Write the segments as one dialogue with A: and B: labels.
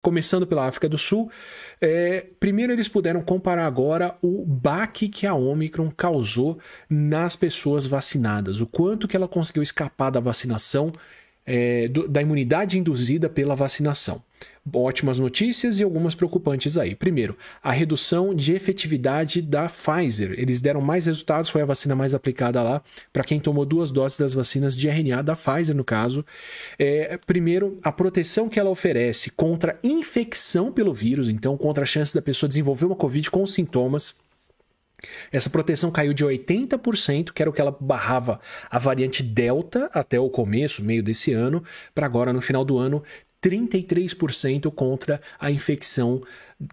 A: Começando pela África do Sul, primeiro eles puderam comparar agora o baque que a Omicron causou nas pessoas vacinadas, o quanto que ela conseguiu escapar da vacinação, da imunidade induzida pela vacinação. Ótimas notícias e algumas preocupantes aí. Primeiro, a redução de efetividade da Pfizer. Eles deram mais resultados, foi a vacina mais aplicada lá, para quem tomou 2 doses das vacinas de RNA da Pfizer, no caso. Primeiro, a proteção que ela oferece contra infecção pelo vírus, então contra a chance da pessoa desenvolver uma Covid com sintomas. Essa proteção caiu de 80%, que era o que ela barrava a variante Delta até o começo, meio desse ano, para agora, no final do ano, 33% contra a infecção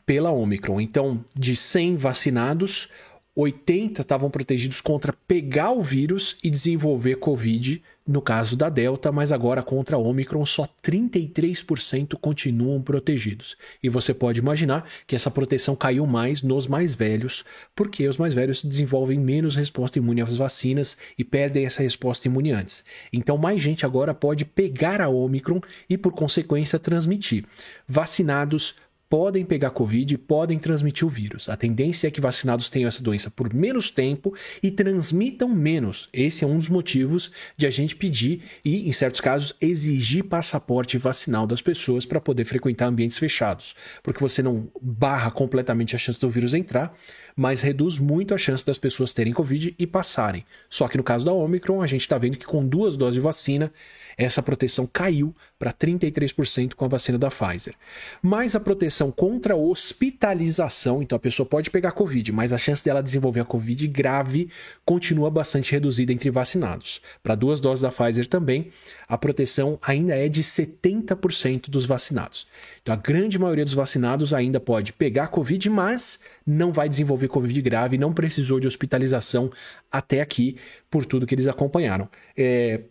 A: pela Omicron. Então, de 100 vacinados, 80 estavam protegidos contra pegar o vírus e desenvolver Covid, no caso da Delta, mas agora contra a Omicron só 33% continuam protegidos. E você pode imaginar que essa proteção caiu mais nos mais velhos, porque os mais velhos desenvolvem menos resposta imune às vacinas e perdem essa resposta imune antes. Então mais gente agora pode pegar a Omicron e, por consequência, transmitir. Vacinados podem pegar Covid e podem transmitir o vírus. A tendência é que vacinados tenham essa doença por menos tempo e transmitam menos. Esse é um dos motivos de a gente pedir e, em certos casos, exigir passaporte vacinal das pessoas para poder frequentar ambientes fechados. Porque você não barra completamente a chance do vírus entrar, mas reduz muito a chance das pessoas terem Covid e passarem. Só que no caso da Omicron, a gente está vendo que com 2 doses de vacina, essa proteção caiu para 33% com a vacina da Pfizer. Mas a proteção contra a hospitalização, então a pessoa pode pegar Covid, mas a chance dela desenvolver a Covid grave continua bastante reduzida entre vacinados. Para 2 doses da Pfizer também, a proteção ainda é de 70% dos vacinados. Então a grande maioria dos vacinados ainda pode pegar Covid, mas não vai desenvolver Covid grave, não precisou de hospitalização até aqui, por tudo que eles acompanharam.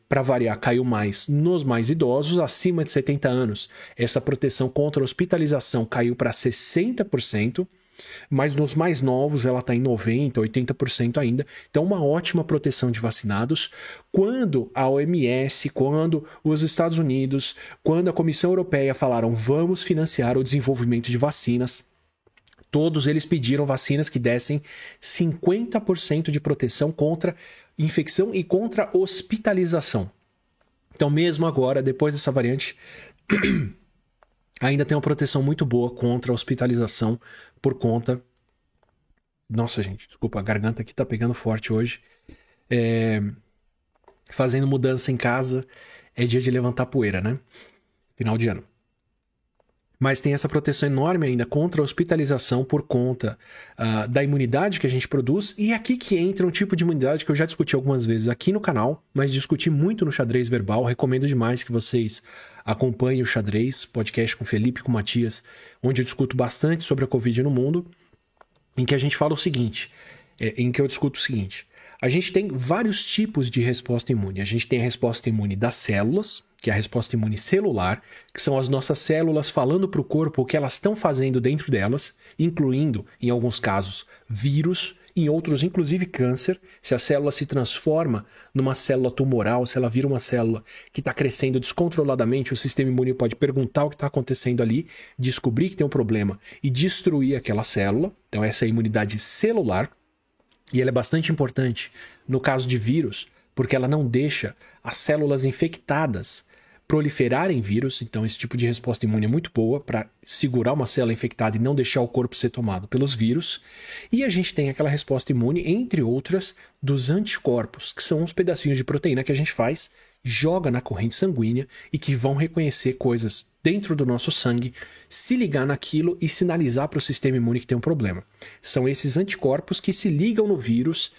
A: Para variar, caiu mais nos mais idosos, acima de 70 anos. Essa proteção contra a hospitalização caiu para 60%, mas nos mais novos ela está em 90%, 80% ainda. Então, uma ótima proteção de vacinados. Quando a OMS, quando os Estados Unidos, quando a Comissão Europeia falaram vamos financiar o desenvolvimento de vacinas, todos eles pediram vacinas que dessem 50% de proteção contra infecção e contra hospitalização. Então, mesmo agora, depois dessa variante, ainda tem uma proteção muito boa contra a hospitalização por conta... Nossa, gente, desculpa, a garganta aqui tá pegando forte hoje. Fazendo mudança em casa, é dia de levantar poeira, né? Final de ano. Mas tem essa proteção enorme ainda contra a hospitalização por conta da imunidade que a gente produz. E aqui que entra um tipo de imunidade que eu já discuti algumas vezes aqui no canal, mas discuti muito no Xadrez Verbal. Recomendo demais que vocês acompanhem o Xadrez, podcast com o Felipe e com o Matias, onde eu discuto bastante sobre a Covid no mundo, em que a gente fala o seguinte, a gente tem vários tipos de resposta imune. A gente tem a resposta imune das células, que é a resposta imune celular, que são as nossas células falando para o corpo o que elas estão fazendo dentro delas, incluindo, em alguns casos, vírus, em outros, inclusive câncer. Se a célula se transforma numa célula tumoral, se ela vira uma célula que está crescendo descontroladamente, o sistema imune pode perguntar o que está acontecendo ali, descobrir que tem um problema e destruir aquela célula. Então essa é a imunidade celular. E ela é bastante importante no caso de vírus, porque ela não deixa as células infectadas proliferarem vírus. Então esse tipo de resposta imune é muito boa para segurar uma célula infectada e não deixar o corpo ser tomado pelos vírus. E a gente tem aquela resposta imune, entre outras, dos anticorpos, que são uns pedacinhos de proteína que a gente faz, joga na corrente sanguínea e que vão reconhecer coisas dentro do nosso sangue, se ligar naquilo e sinalizar para o sistema imune que tem um problema. São esses anticorpos que se ligam no vírus,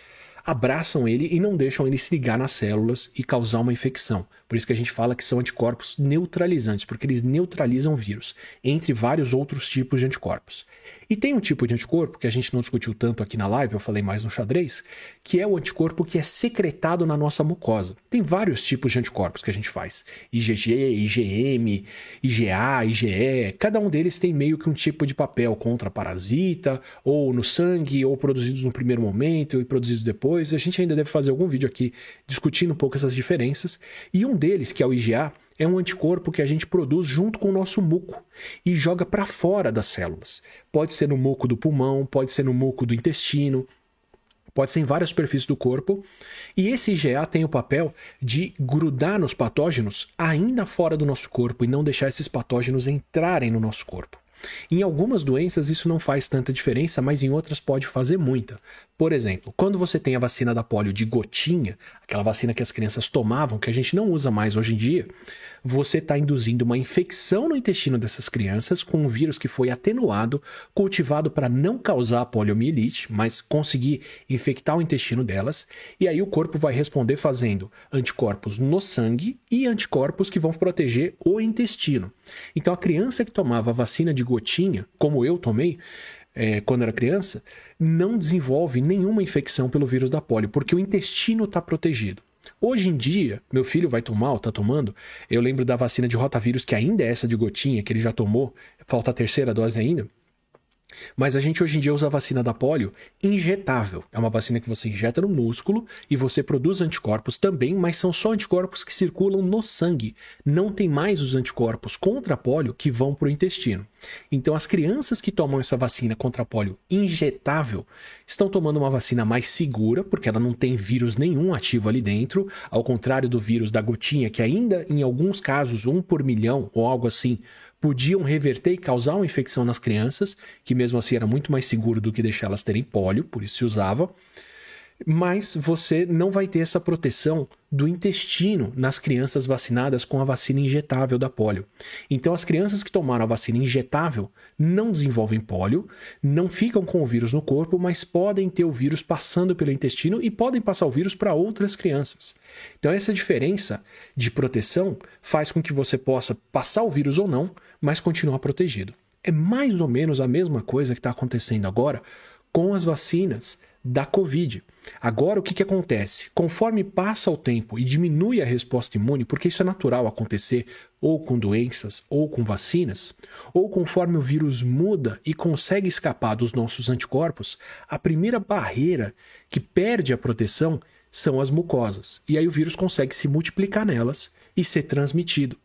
A: abraçam ele e não deixam ele se ligar nas células e causar uma infecção. Por isso que a gente fala que são anticorpos neutralizantes, porque eles neutralizam o vírus, entre vários outros tipos de anticorpos. E tem um tipo de anticorpo que a gente não discutiu tanto aqui na live, eu falei mais no xadrez, que é o anticorpo que é secretado na nossa mucosa. Tem vários tipos de anticorpos que a gente faz. IgG, IgM, IgA, IgE, cada um deles tem meio que um tipo de papel contra parasita, ou no sangue, ou produzidos no primeiro momento e produzidos depois. dois, a gente ainda deve fazer algum vídeo aqui discutindo um pouco essas diferenças. E um deles, que é o IgA, é um anticorpo que a gente produz junto com o nosso muco e joga para fora das células. Pode ser no muco do pulmão, pode ser no muco do intestino, pode ser em várias superfícies do corpo. E esse IgA tem o papel de grudar nos patógenos ainda fora do nosso corpo e não deixar esses patógenos entrarem no nosso corpo. Em algumas doenças isso não faz tanta diferença, mas em outras pode fazer muita. Por exemplo, quando você tem a vacina da polio de gotinha, aquela vacina que as crianças tomavam, que a gente não usa mais hoje em dia, você está induzindo uma infecção no intestino dessas crianças com um vírus que foi atenuado, cultivado para não causar a poliomielite, mas conseguir infectar o intestino delas, e aí o corpo vai responder fazendo anticorpos no sangue e anticorpos que vão proteger o intestino. Então a criança que tomava a vacina de gotinha, como eu tomei, quando era criança, não desenvolve nenhuma infecção pelo vírus da polio, porque o intestino está protegido. Hoje em dia, meu filho vai tomar, ou está tomando, eu lembro da vacina de rotavírus, que ainda é essa de gotinha, que ele já tomou, falta a terceira dose ainda. Mas a gente hoje em dia usa a vacina da polio injetável. É uma vacina que você injeta no músculo e você produz anticorpos também, mas são só anticorpos que circulam no sangue. Não tem mais os anticorpos contra a polio que vão para o intestino. Então as crianças que tomam essa vacina contra a polio injetável estão tomando uma vacina mais segura, porque ela não tem vírus nenhum ativo ali dentro, ao contrário do vírus da gotinha, que ainda em alguns casos, 1 por milhão ou algo assim, podiam reverter e causar uma infecção nas crianças, que mesmo assim era muito mais seguro do que deixar elas terem pólio, por isso se usava. Mas você não vai ter essa proteção do intestino nas crianças vacinadas com a vacina injetável da polio. Então as crianças que tomaram a vacina injetável não desenvolvem polio, não ficam com o vírus no corpo, mas podem ter o vírus passando pelo intestino e podem passar o vírus para outras crianças. Então essa diferença de proteção faz com que você possa passar o vírus ou não, mas continuar protegido. É mais ou menos a mesma coisa que está acontecendo agora com as vacinas da Covid. Agora, o que acontece? Conforme passa o tempo e diminui a resposta imune, porque isso é natural acontecer ou com doenças ou com vacinas, ou conforme o vírus muda e consegue escapar dos nossos anticorpos, a primeira barreira que perde a proteção são as mucosas. E aí o vírus consegue se multiplicar nelas e ser transmitido.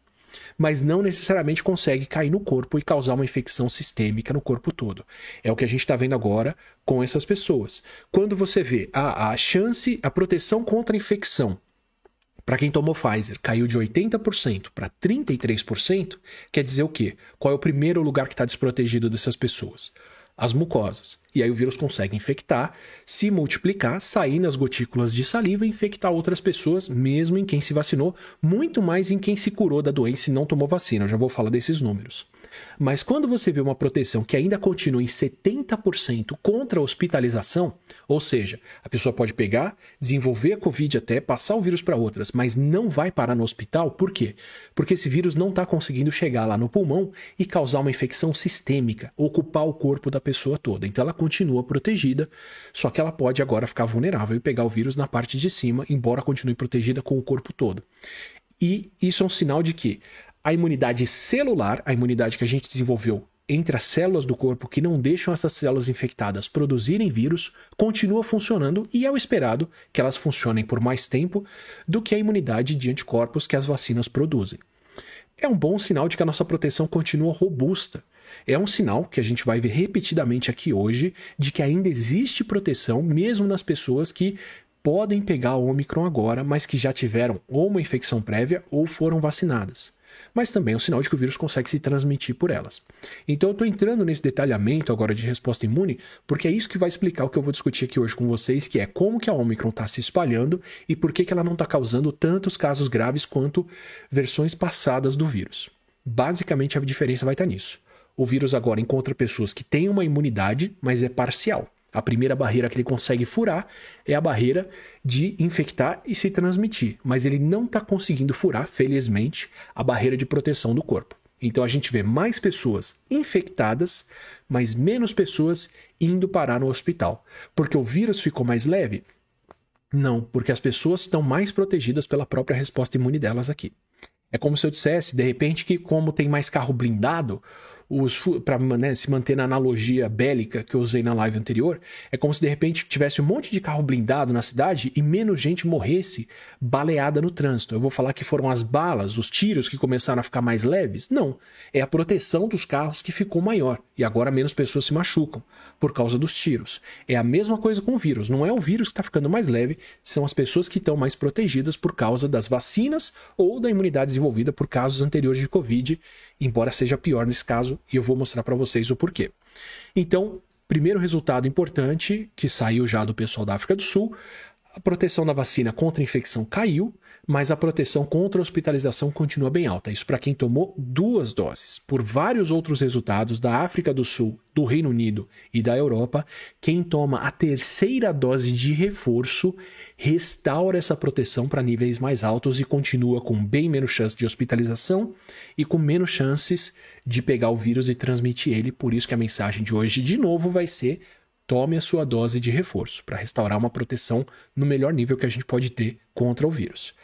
A: Mas não necessariamente consegue cair no corpo e causar uma infecção sistêmica no corpo todo. É o que a gente está vendo agora com essas pessoas. Quando você vê a chance, a proteção contra a infecção, para quem tomou Pfizer, caiu de 80% para 33%, quer dizer o quê? Qual é o primeiro lugar que está desprotegido dessas pessoas? As mucosas. E aí o vírus consegue infectar, se multiplicar, sair nas gotículas de saliva e infectar outras pessoas, mesmo em quem se vacinou, muito mais em quem se curou da doença e não tomou vacina. Eu já vou falar desses números. Mas quando você vê uma proteção que ainda continua em 70% contra a hospitalização, ou seja, a pessoa pode pegar, desenvolver a Covid até, passar o vírus para outras, mas não vai parar no hospital, por quê? Porque esse vírus não está conseguindo chegar lá no pulmão e causar uma infecção sistêmica, ocupar o corpo da pessoa toda. Então ela continua protegida, só que ela pode agora ficar vulnerável e pegar o vírus na parte de cima, embora continue protegida com o corpo todo. E isso é um sinal de que a imunidade celular, a imunidade que a gente desenvolveu entre as células do corpo que não deixam essas células infectadas produzirem vírus, continua funcionando e é o esperado que elas funcionem por mais tempo do que a imunidade de anticorpos que as vacinas produzem. É um bom sinal de que a nossa proteção continua robusta. É um sinal que a gente vai ver repetidamente aqui hoje de que ainda existe proteção mesmo nas pessoas que podem pegar o Omicron agora, mas que já tiveram ou uma infecção prévia ou foram vacinadas. Mas também é um sinal de que o vírus consegue se transmitir por elas. Então eu estou entrando nesse detalhamento agora de resposta imune, porque é isso que vai explicar o que eu vou discutir aqui hoje com vocês, que é como que a Omicron está se espalhando e por que ela não está causando tantos casos graves quanto versões passadas do vírus. Basicamente a diferença vai estar nisso. O vírus agora encontra pessoas que têm uma imunidade, mas é parcial. A primeira barreira que ele consegue furar é a barreira de infectar e se transmitir. Mas ele não está conseguindo furar, felizmente, a barreira de proteção do corpo. Então a gente vê mais pessoas infectadas, mas menos pessoas indo parar no hospital. Porque o vírus ficou mais leve? Não, porque as pessoas estão mais protegidas pela própria resposta imune delas aqui. É como se eu dissesse, de repente, que como tem mais carro blindado, para, né, se manter na analogia bélica que eu usei na live anterior, é como se de repente tivesse um monte de carro blindado na cidade e menos gente morresse baleada no trânsito. Eu vou falar que foram as balas, os tiros que começaram a ficar mais leves? Não. É a proteção dos carros que ficou maior e agora menos pessoas se machucam por causa dos tiros. É a mesma coisa com o vírus. Não é o vírus que está ficando mais leve, são as pessoas que estão mais protegidas por causa das vacinas ou da imunidade desenvolvida por casos anteriores de Covid, embora seja pior nesse caso, e eu vou mostrar para vocês o porquê. Então, primeiro resultado importante que saiu já do pessoal da África do Sul, a proteção da vacina contra a infecção caiu, mas a proteção contra a hospitalização continua bem alta. Isso para quem tomou 2 doses. Por vários outros resultados da África do Sul, do Reino Unido e da Europa, quem toma a 3ª dose de reforço restaura essa proteção para níveis mais altos e continua com bem menos chance de hospitalização e com menos chances de pegar o vírus e transmitir ele. Por isso que a mensagem de hoje, de novo, vai ser: tome a sua dose de reforço para restaurar uma proteção no melhor nível que a gente pode ter contra o vírus.